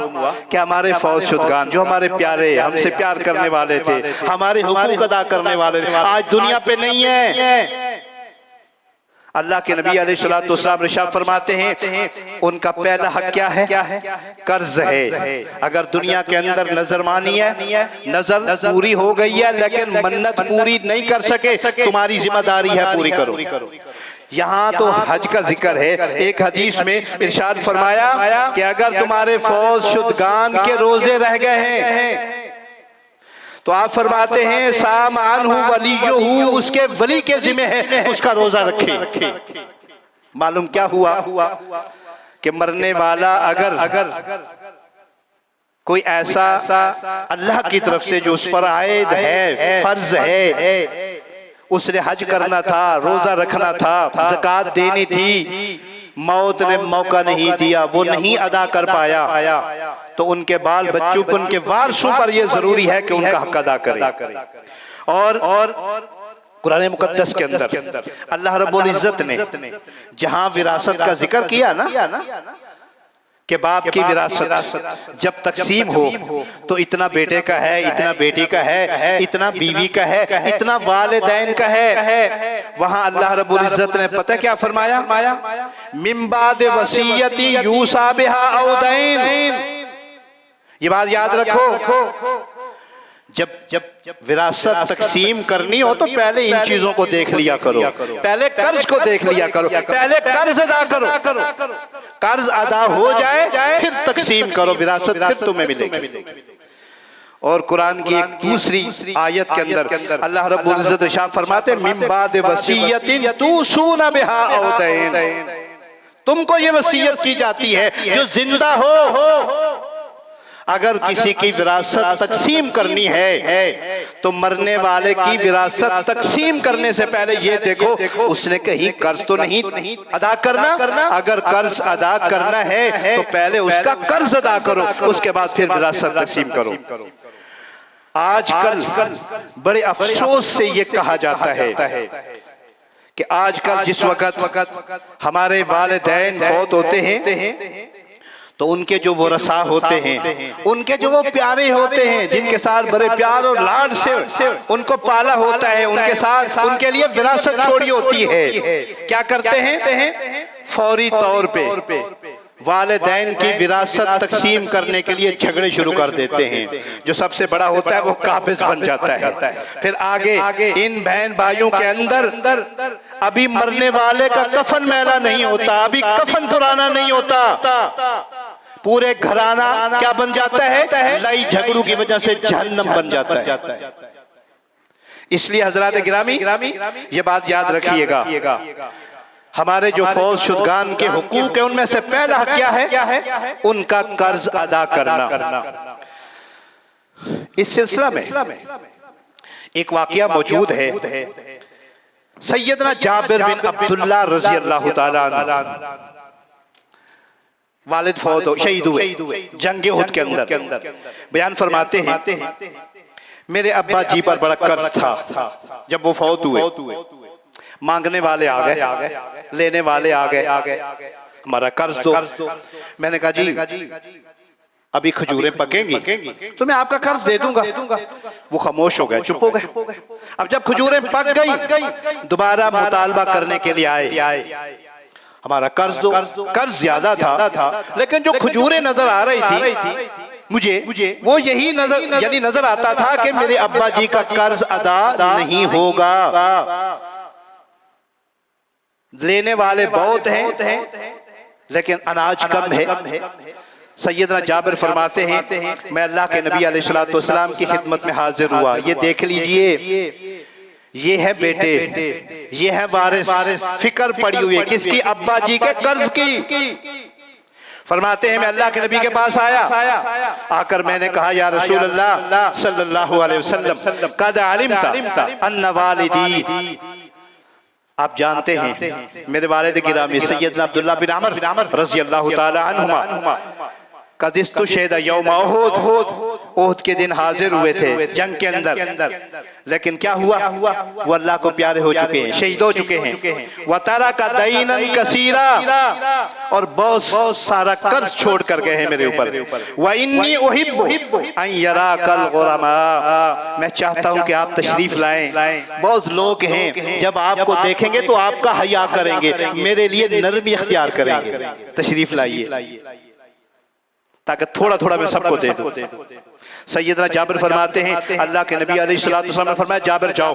कि हमारे फौज शुदगान जो हमारे प्यारे, हमसे प्यार करने वाले थे, हमारे हुकूक अदा करने वाले थे, आज दुनिया पे नहीं है। अल्लाह के नबी अलैहिस्सलातु वस्सलाम इरशाद फरमाते हैं उनका पहला हक क्या है? कर्ज है। अगर दुनिया के अंदर नजरमानी है, नजर पूरी हो गई है लेकिन मन्नत पूरी नहीं कर सके, तुम्हारी जिम्मेदारी है पूरी करो। यहाँ तो हज का जिक्र है। एक हदीस में इरशाद फरमाया कि अगर तुम्हारे फौज शुदगान के रोजे रह गए हैं तो आप फरमाते हैं साम अनहु वलियुहु, उसके वली के जिम्मे है उसका रोजा रखे। मालूम क्या हुआ कि मरने वाला अगर कोई ऐसा अल्लाह की तरफ से जो उस पर आयद है, फर्ज है, उसने हज करना था, रोजा रखना था, ज़कात देनी थी, मौत ने मौका नहीं दिया, वो नहीं अदा कर पाया, तो उनके बाल बच्चों को, उनके वारसों पर यह जरूरी है कि उनका हक अदा करें। और कुरान मुकद्दस के अंदर अल्लाह रब्बुल इज्जत ने जहां विरासत का जिक्र किया ना कि बाप की विरासत जब तकसीम हो तो इतना बेटे का है, इतना बेटी का है, इतना बीवी का है, इतना वालिदैन का है, वहां अल्लाह रब्बुल इज्जत ने पता क्या फरमाया? मिन बाद वसीयती यूसा बिहा औ दैन। ये बात याद रखो जब विरासत तकसीम करनी हो तो पहले इन चीजों को देख लिया करो, पहले कर्ज को देख लिया करो, पहले कर्ज अदा करो, कर्ज अदा हो जाए फिर तकसीम करो, विरासत फिर तुम्हें मिलेगी। और कुरान की एक दूसरी आयत के अंदर अल्लाह रब्बुल इज्जत इरशाद फरमाते मिन बाद वसीयतिन तूसूना बिहा औ दैन, तुमको ये वसीयत की जाती है जो जिंदा हो, अगर किसी की विरासत तकसीम करनी है तो मरने वाले की विरासत तकसीम करने से पहले ये देखो उसने कहीं कर्ज तो नहीं अदा करना, अगर कर्ज अदा करना है तो पहले उसका कर्ज अदा करो, उसके बाद फिर विरासत तकसीम करो। आजकल बड़े अफसोस से ये कहा जाता है कि आजकल जिस वक्त हमारे वालिदैन फौत होते हैं तो उनके जो वो रसा होते हैं, उनके जो वो प्यारे होते हैं, जिनके साथ बड़े प्यार और लाड से उनको पाला होता है, उनके साथ उनके लिए विरासत छोड़ी होती है, क्या करते हैं? फौरी तौर पे वालिदैन की विरासत तकसीम करने के लिए झगड़े शुरू कर देते हैं। जो सबसे बड़ा होता है वो काबिज बन जाता है। फिर आगे इन बहन भाइयों के अंदर अभी मरने वाले का कफन मैला नहीं होता, अभी कफन पुराना नहीं होता, पूरे घराना क्या बन जाता है? लड़ाई झगड़ों की वजह से जहन्नम बन जाता है। इसलिए हजरात गिरामी ये बात याद रखिएगा, हमारे जो फौज शुदगान के हुकूक है उनमें से पहला क्या है? उनका कर्ज अदा करना। इस सिलसिला में एक वाकया मौजूद है। सैयदना जाबिर बिन अब्दुल्ला रजी अल्लाह ताला अन्हु वालिद फौत हो, शहीद हुए जंग उहद के अंदर। बयान फरमाते हैं मेरे अब्बा जी पर बड़ा कर्ज था। जब वो फौत हुए मांगने वाले आ गए, लेने वाले आ गए, हमारा कर्ज दो। मैंने कहा जी अभी खजूरें पकेंगी तो मैं आपका कर्ज दे दूंगा। वो खामोश हो गए, चुप हो गए। अब जब खजूरें पक गई दोबारा मुतालबा करने के लिए आए, हमारा कर्ज दो। कर्ज ज्यादा था लेकिन जो खजूरें नजर आ रही थी मुझे वो यही नजर आता था कि मेरे अब्बा जी का कर्ज अदा नहीं होगा। लेने वाले बहुत हैं लेकिन अनाज कम है। सैयदना जाबिर फरमाते हैं मैं अल्लाह के नबी अलैहिस्सलातु वस्सलाम की खिदमत में हाजिर हुआ। ये देख लीजिए, ये है बेटे, ये है वारिस, फिक्र पड़ी हुई है किसकी? अब्बा जी के कर्ज की। फरमाते हैं मैं अल्लाह के नबी के पास आया, आकर मैंने कहा या रसूल अल्लाह सल्लल्लाहु अलैहि वसल्लम कद अलिमता अन्ना वालिदी, आप जानते हैं मेरे वालिद गिरामी सैयदना अब्दुल्ला बिन अमर रज़ी अल्लाह ताला अन्हुमा कदिस्तु शहीदा यौम उहद के दिन हाजिर हुए थे जंग के अंदर। लेकिन क्या हुआ? वो अल्लाह को प्यारे हो चुके हैं, शहीद हो चुके हैं। वतारा का दईनन कसीरा, और बहुत सारा कर्ज छोड़ कर गए हैं मेरे ऊपर। व इन्नी उहिब्बु अन यराकल गुरमा, मैं चाहता हूं कि आप तशरीफ लाएं। बहुत लोग हैं जब आपको देखेंगे तो आपका हया करेंगे, मेरे लिए नरमी इख्तियार करेंगे, तशरीफ लाइए ताकि थोड़ा थोड़ा मैं सबको दे दूं। सैयदना जाबिर फरमाते हैं अल्लाह के नबी अलैहिस्सलातु वस्सलाम ने फरमाया जाबिर जाओ,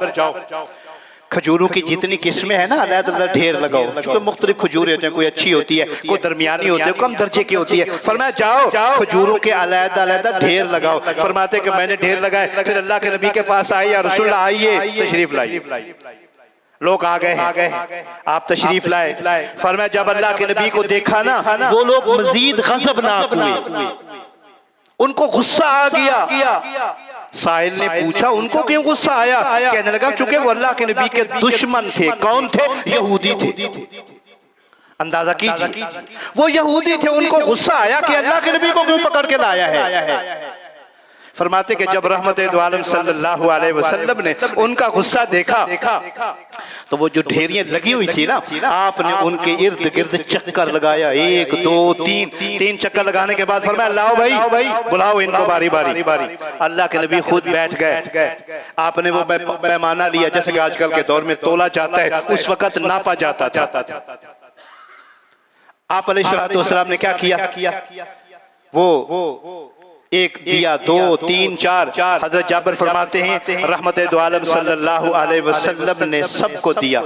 खजूरों की जितनी किस्में हैं ना अलग-अलग ढेर लगाओ, क्योंकि मुख्तलिफ खजूरें होते हैं, कोई अच्छी होती है, कोई दरमियानी होती है, कम दर्जे की होती है। फरमाया जाओ खजूरों के अलग-अलग ढेर लगाओ। फरमाते कि मैंने ढेर लगाए, फिर अल्लाह के नबी के पास आई, या रसूल अल्लाह आइए तशरीफ लाइए। लोग आ गए, आप तशरीफ लाए। फरमाया जब अल्लाह के नबी को देखा ना वो लोग मजीद गज़बनाक हुए, उनको गुस्सा आ गया। साहिल ने पूछा उनको क्यों गुस्सा आया? कहने लगा चूंकि वो अल्लाह के नबी के दुश्मन थे। कौन थे? यहूदी थे। अंदाजा कीजिए, वो यहूदी थे, उनको गुस्सा आया कि अल्लाह के नबी को क्यों पकड़ के लाया है। फरमाते कि जब रहमत दो आलम सल्लल्लाहु अलैहि वसल्लम ने उनका गुस्सा देखा तो वो जो ढेरियां लगी हुई थी ना, आपने उनके इर्द गिर्द चक्कर लगाया, 1 2 3 चक्कर लगाने के बाद फरमाया लाओ भाई बुलाओ इनको बारी बारी। अल्लाह के नबी खुद बैठ गए। आपने वो पैमाना लिया जैसे कि आजकल के दौर में तोला जाता है, उस वक्त नापा जाता था। आप अलैहिस्सलातु वस्सलाम ने क्या किया? वो एक दिया, दो, तीन, चार। हजरत जाबिर फरमाते हैं रहमत दो आलम सल्लल्लाहु अलैहि वसल्लम ने सबको दिया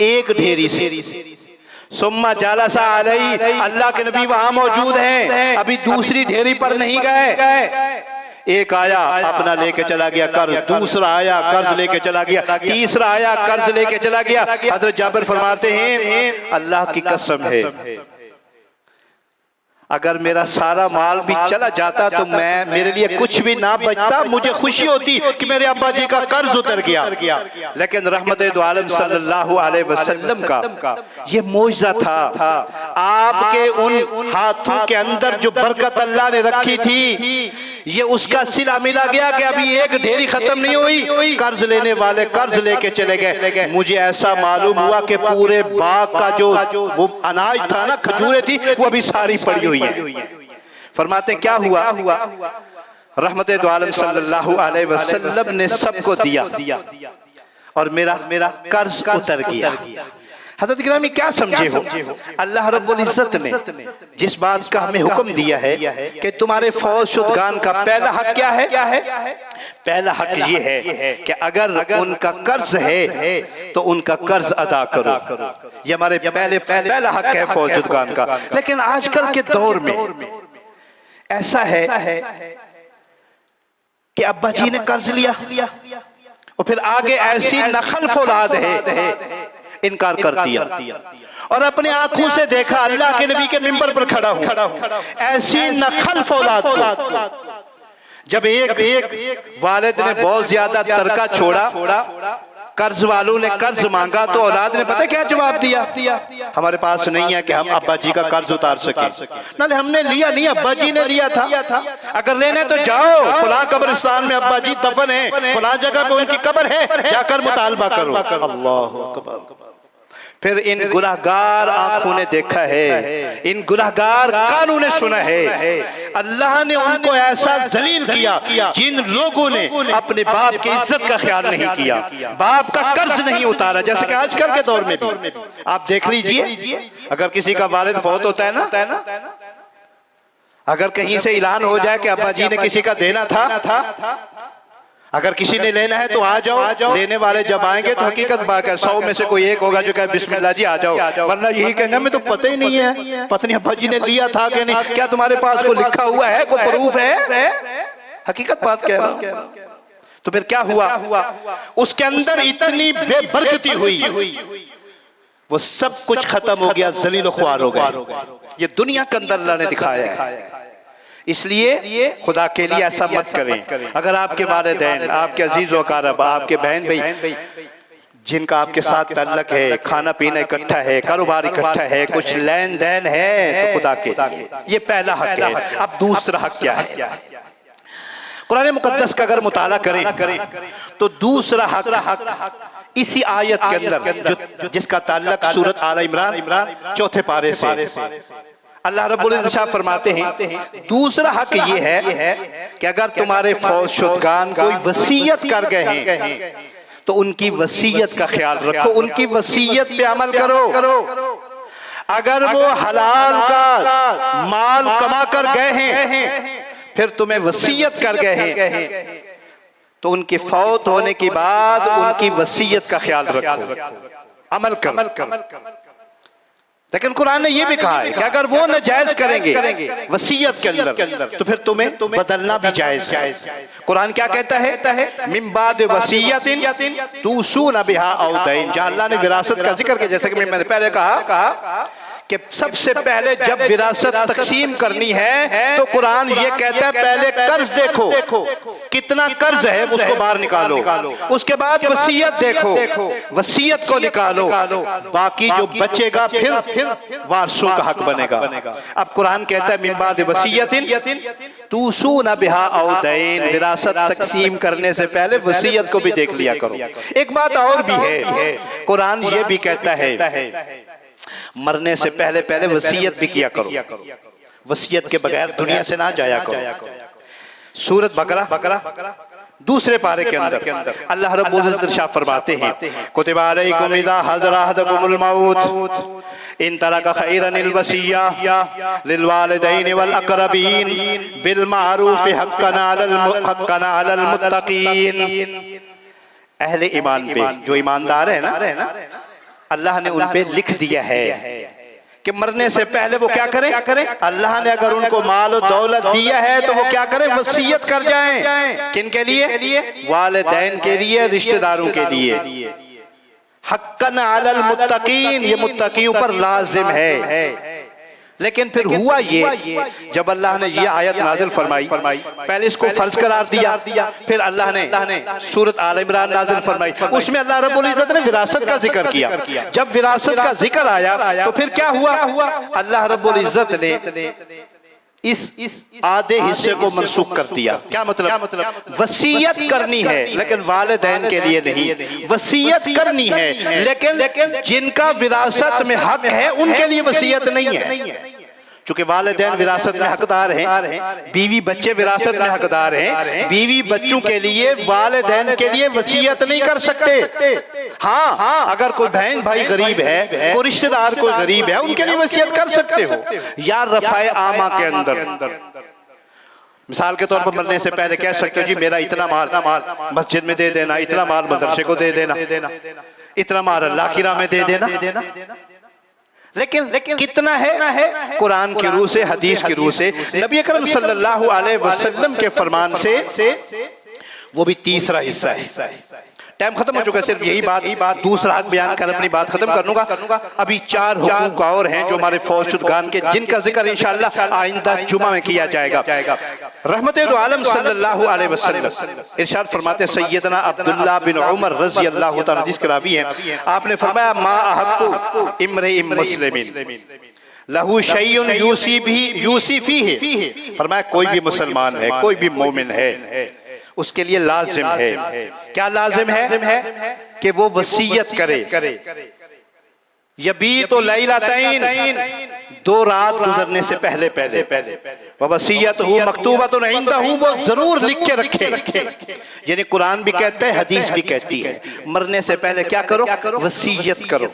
एक ढेरी से। सुम्मा जालसा अलैहि, अल्लाह के नबी वहां मौजूद हैं, अभी दूसरी ढेरी पर नहीं गए। एक आया अपना लेके चला गया कर्ज, दूसरा आया कर्ज लेके चला गया, तीसरा आया कर्ज लेके चला गया। हजरत जाबिर फरमाते हैं अल्लाह की कसम है, अगर मेरा सारा माल भी चला जाता तो मेरे लिए कुछ भी ना बचता, मुझे खुशी होती कि मेरे अब्बा जी का कर्ज उतर गया। लेकिन रहमत दो आलम सल्लल्लाहु अलैहि वसल्लम का ये मौजज़ा था, आपके उन हाथों के अंदर जो बरकत अल्लाह ने रखी थी, ये उसका सिला मिला गया कि अभी एक ढेरी खत्म नहीं हुई, कर्ज लेने वाले कर्ज लेके चले गए। मुझे ऐसा मालूम हुआ कि पूरे बाग का जो वो अनाज था ना, खजूरें थी, वो अभी सारी पड़ी हुई है। फरमाते क्या हुआ, रहमत दो आलम सल्लल्लाहु अलैहि वसल्लम ने सबको दिया और मेरा कर्ज उतर गया। हज़रत गिरामी क्या समझे हो, अल्लाह रब्बुल इज्जत ने जिस बात का हमें हुक्म दिया है कि तुम्हारे फौज शुदगान का पहला हक क्या है? पहला हक ये है कि अगर उनका कर्ज है तो उनका कर्ज अदा करो। ये हमारे पहला हक है फौज शुदगान का। लेकिन आजकल के दौर में ऐसा है कि अब्बा जी ने कर्ज लिया और फिर आगे ऐसी नखल औलाद है, इनकार कर दिया और अपनी आंखों से देखा, अल्लाह के नबी के मिंबर पर खड़ा हूं, ऐसी नखल औलाद को जब एक वालिद ने बहुत ज्यादा तरका छोड़ा, कर्ज वालों ने कर्ज मांगा तो औलाद ने पता क्या जवाब दिया? हमारे पास नहीं है कि हम अब्बा जी का कर्ज उतार सके। नाले हमने लिया नहीं, अब्बा जी ने लिया था। अगर लेने तो जाओ, फलां कब्रिस्तान में अब्बा जी दफन है, फलां जगह पे उनकी कब्र है, जाकर मुतालबा करो। अल्लाह अकबर। फिर इन गुनाहगार आंखों ने देखा है, इन गुनाहगार कानों ने सुना है, अल्लाह ने उनको ऐसा जलील किया जिन लोगों ने अपने बाप की इज्जत का ख्याल नहीं किया, बाप का कर्ज नहीं उतारा। जैसे कि आजकल के दौर में भी आप देख लीजिए, अगर किसी का वालिद फौत होता है ना, अगर कहीं से ऐलान हो जाए कि अब्बा जी ने किसी का देना था, अगर किसी ने लेना है तो आ जाओ, लेने वाले जब आएंगे तो हकीकत बात है 100 में से कोई एक होगा जो कहे बिस्मिल्लाह जी आ जाओ, वरना यही कहेंगे हमें तो पता ही नहीं है, पता नहीं अब्बा जी ने लिया था कि नहीं, क्या तुम्हारे पास कोई लिखा हुआ है, कोई प्रूफ है? हकीकत बात कह रहा हूं। तो फिर क्या हुआ, उसके अंदर इतनी बेबरकती हुई, वो सब कुछ खत्म हो गया, जलील ख्वार हो गए। ये दुनिया के अंदर अल्लाह ने दिखाया है। इसलिए खुदा के लिए ऐसा मत करें। अगर आपके वालिदैन, आपके अजीज व अक़ारब, आपके बहन भाई जिनका आपके साथ ताल्लुक है, खाना पीना इकट्ठा है, कारोबार इकट्ठा है, कुछ लेन देन है, तो खुदा के लिए ये पहला हक है। अब दूसरा हक क्या है? कुरान मुकद्दस का अगर मुताला करें तो दूसरा हक इसी आयत के अंदर जिसका ताल्लुक सूरत आल इमरान चौथे पारे से, अल्लाह रब्बुल इज्जत फरमाते हैं दूसरा हक ये है कि अगर तुम्हारे फौज शुदगान कोई वसीयत कर गए हैं तो उनकी वसीयत का ख्याल रखो, उनकी वसीयत पे अमल करो। अगर वो हलाल का माल कमा कर गए हैं, फिर तुम्हें वसीयत कर गए हैं, तो उनके फौत होने के बाद उनकी वसीयत का ख्याल रखो, अमल करो। लेकिन कुरान ने यह भी कहा है कि अगर वो नाजायज करेंगे वसीयत के अंदर तो फिर तुम्हें बदलना भी जायज है। कुरान क्या कहता है? मिन बाद वसीयतिन तूसून बिहा औ दैन। जहां अल्लाह ने विरासत का जिक्र किया, जैसे कि मैंने पहले कहा कि सबसे पहले जब विरासत तकसीम करनी है तो कुरान ये कहता है पहले कर्ज देखो, कितना कर्ज है उसको बाहर निकालो, उसके बाद वसीयत देखो, वसीयत को निकालो, बाकी जो बचेगा फिर वारसों का हक बनेगा। अब कुरान कहता है मिन बाद वसीयतिन तूसून बिहा औ दैन, विरासत तकसीम करने से पहले वसीयत को भी देख लिया करो। एक बात और भी है, कुरान ये भी कहता है मरने से पहले वसीयत भी किया करो, वसीयत के बगैर दुनिया से ना जाया करो। सूरत बकरा दूसरे पारे के अंदर अल्लाह रब्बुल इज्जत इरशाद फरमाते हैं कुतिबा अलैकुम इज़ा हज़रा अहदकुमुल मौत इन तरका खैरनिल वसिया लिल वालिदैन वल अक़रबीन बिल मारूफ हक्कन अलल मुत्तकीन। अहले ईमान पे, जो ईमानदार है ना, अल्लाह ने उन पे लिख दिया है कि मरने से पहले वो क्या करें। अल्लाह ने अगर उनको माल और दौलत दिया है तो वो क्या करें, वसीयत कर जाएं। किन के लिए? वालिदैन के लिए, रिश्तेदारों के लिए। हक्कन अलल मुत्तकीन, ये मुत्तकियों पर लाजिम है। लेकिन फिर हुआ ये, जब अल्लाह ने ये आयत नाजिल फरमाई, पहले इसको फर्ज करार दिया, फिर अल्लाह ने सूरत आल इमरान नाजिल फरमाई, उसमें अल्लाह रब्बुल इज्जत ने विरासत का जिक्र किया। जब विरासत का जिक्र आया तो फिर क्या हुआ, अल्लाह रब्बुल इज्जत ने इस आधे हिस्से को मनसूख कर दिया। क्या मतलब? वसीयत करनी है लेकिन वालिदैन के लिए नहीं, वसीयत करनी है लेकिन जिनका विरासत में हक है उनके लिए वसीयत नहीं है। चूंकि वालिदैन विरासत में हकदार हैं, बीवी बच्चे विरासत में हकदार हैं, बीवी बच्चों के लिए वालिदैन के लिए वसीयत नहीं कर सकते। हाँ, अगर कोई बहन भाई गरीब है, कोई रिश्तेदार कोई गरीब है, उनके लिए वसीयत कर सकते हो। या रफ़ाए आमा के अंदर मिसाल के तौर पर मरने से पहले कह सकते हो जी मेरा इतना माल मस्जिद में दे देना, इतना माल मदरसे को दे देना, इतना माल अल्लाह की राह में दे देना। लेकिन कितना है? कुरान की रूह से, हदीस की रूह से, नबी अकरम सल्लल्लाहु अलैहि वसल्लम के फरमान से वो भी तीसरा हिस्सा है। टाइम खत्म हो चुका है, सिर्फ यही बात दूसरा हक बयान कर अपनी बात खत्म कर लूंगा। अभी 4 हुकूक और हैं जो हमारे फौजशुदगान के, जिनका जिक्र इंशाअल्लाह आइंदा जुमा में किया जाएगा। रहमते दो आलम सल्लल्लाहु अलैहि वसल्लम इरशाद फरमाते, सैयदना अब्दुल्लाह बिन उमर रज़ी अल्लाह तआला जिसके रावी हैं, आपने फरमाया मा अहक्कु इम्रिइन मुस्लिमिन लहू शैउन यूसी फीही। फरमाया कोई भी मुसलमान है, कोई भी मोमिन है, उसके लिए लाजिम है। क्या लाजिम है? कि वो वसीयत करे। यबीतु लैलतैन, 2 रात गुजरने से पहले वसीयतहु मकतूबतुन इंदहु, वो जरूर लिख के रखे। यानी कुरान भी कहता है, हदीस भी कहती है, मरने से पहले क्या करो, वसीयत करो।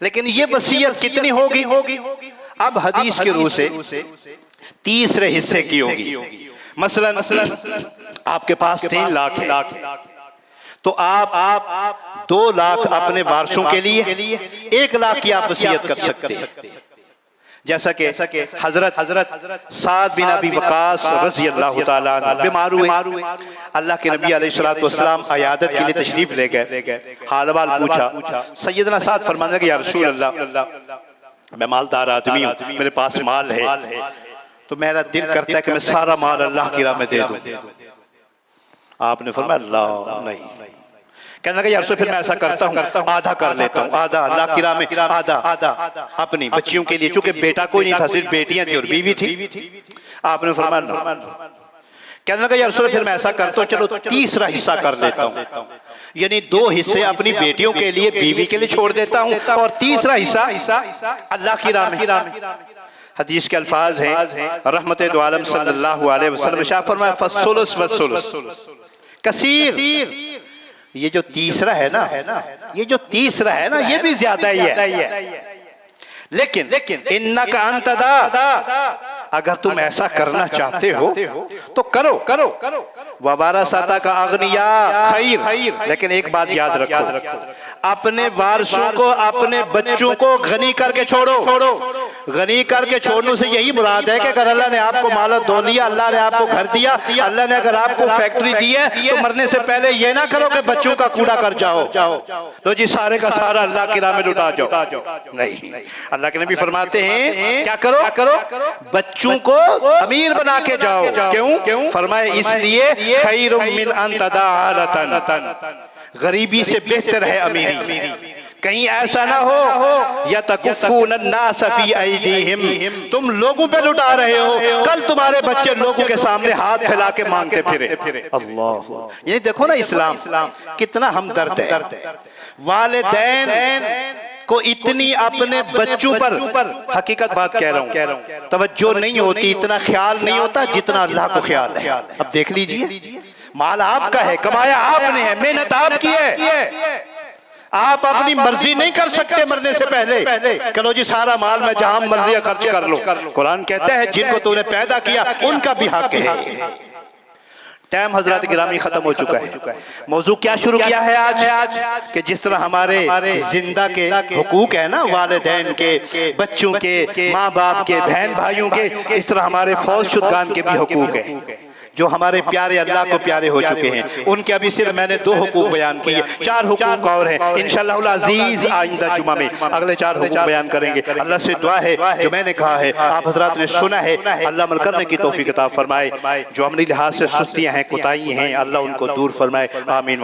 लेकिन ये वसीयत कितनी होगी? अब हदीस की रूह से तीसरे हिस्से की होगी। मसलन आपके पास 3 लाख है तो आप 2 लाख अपने वारसों के लिए, 1 लाख की आप वसीयत कर सकते हैं। जैसा कि हजरत साद बिन अबी वकास रज़ी अल्लाह तआला अन्हु बीमार हुए, अल्लाह के नबी अलैहिस्सलातु वस्सलाम अयादत के लिए तशरीफ ले गए। हाल-वाल पूछा, सैयदना साद फरमाने लगे, या रसूल अल्लाह मैं मालदार आदमी हूँ, मेरे पास माल है, तो मेरा दिल करता है कि मैं सारा माल अल्लाह की राह में दे दूं। आपने फरमाया अल्लाह नहीं। कहने लगा यार, फिर मैं ऐसा करता हूँ, आधा कर लेता हूँ, आधा अल्लाह की राह में, आधा अपनी बच्चियों के लिए, चूंकि बेटा कोई नहीं था, सिर्फ बेटियां थी और बीवी थी। आपने फरमाया अल्लाह। कहने लगा यार, फिर मैं ऐसा करता हूँ, चलो तीसरा हिस्सा कर लेता हूँ, यानी 2 हिस्से अपनी बेटियों के लिए, बीवी के लिए छोड़ देता हूँ और तीसरा हिस्सा अल्लाह की राह में। हदीस के अल्फाज हैं, रहमते दो आलम सल्लल्लाहु अलैहि वसल्लम शाह फरमाया फस्सुलुस वस्सुलुस कसीर। ये जो तीसरा है ना, ये भी ज्यादा ही है। लेकिन इन्नका अंतदा, अगर तुम ऐसा करना चाहते हो तो करो। ववारसता का अगनिया खैर, लेकिन एक बात याद रखो, अपने वारसों को, अपने बच्चों को गनी करके छोड़ो। गनी करके छोड़ने से यही मुराद है कि अगर अल्लाह ने आपको माल दो दिया, अल्लाह ने आपको घर दिया, अल्लाह ने अगर आपको फैक्ट्री दी है, तो मरने से पहले ये ना करो कि बच्चों का कूड़ा कर जाओ तो जी सारे का सारा अल्लाह की राह में लुटा जाओ। नहीं, अल्लाह के नबी फरमाते हैं क्या करो, बच्चों को अमीर बना के जाओ। क्यों? फरमाए इसलिए खैरुम मिन अन तदाअरतन, गरीबी से बेहतर है अमीरी। कहीं ऐसा ना हो या तकुफून अन्नास फी ऐदीहिम, तुम लोगों पे लुटा रहे हो, कल तुम्हारे बच्चे लोगों के सामने हाथ फैला के मांगते फिरे। अल्लाह, ये देखो ना इस्लाम कितना हमदर्द है। वालिदैन को इतनी अपने बच्चों पर, हकीकत बात कह रहा हूँ, तवज्जो नहीं होती, इतना ख्याल नहीं होता जितना अल्लाह को ख्याल है। अब देख लीजिए, माल आपका है, कमाया आपने है, मेहनत आपकी है, आप अपनी मर्जी नहीं कर सकते मरने से पहले, चलो जी सारा माल मैं जहां मर्जी खर्च कर लो। कुरान कहता है जिनको तूने पैदा किया उनका भी हक है। टाइम हजरत गिरामी खत्म हो चुका है। मौजू क्या शुरू किया है आज कि जिस तरह हमारे जिंदा के हुकूक है ना, वालिदैन के, बच्चों के, माँ बाप के, बहन भाइयों के, इस तरह हमारे फौज शुदगान के भी हुकूक है जो हमारे प्यारे अल्लाह को प्यारे हो चुके हैं। उनके अभी सिर्फ मैंने 2 हुकूक बयान किए, 4 हुकूक और हैं। इंशाअल्लाह अजीज आइंदा जुमा में अगले 4 हुकूक बयान करेंगे। अल्लाह से दुआ है जो मैंने कहा है आप हजरात ने सुना है, अल्लाह अमल करने की तौफीक अता फरमाए। जो अमली लिहाज से सुस्तियां हैं, कोताही हैं, अल्लाह उनको दूर फरमाए। आमीन।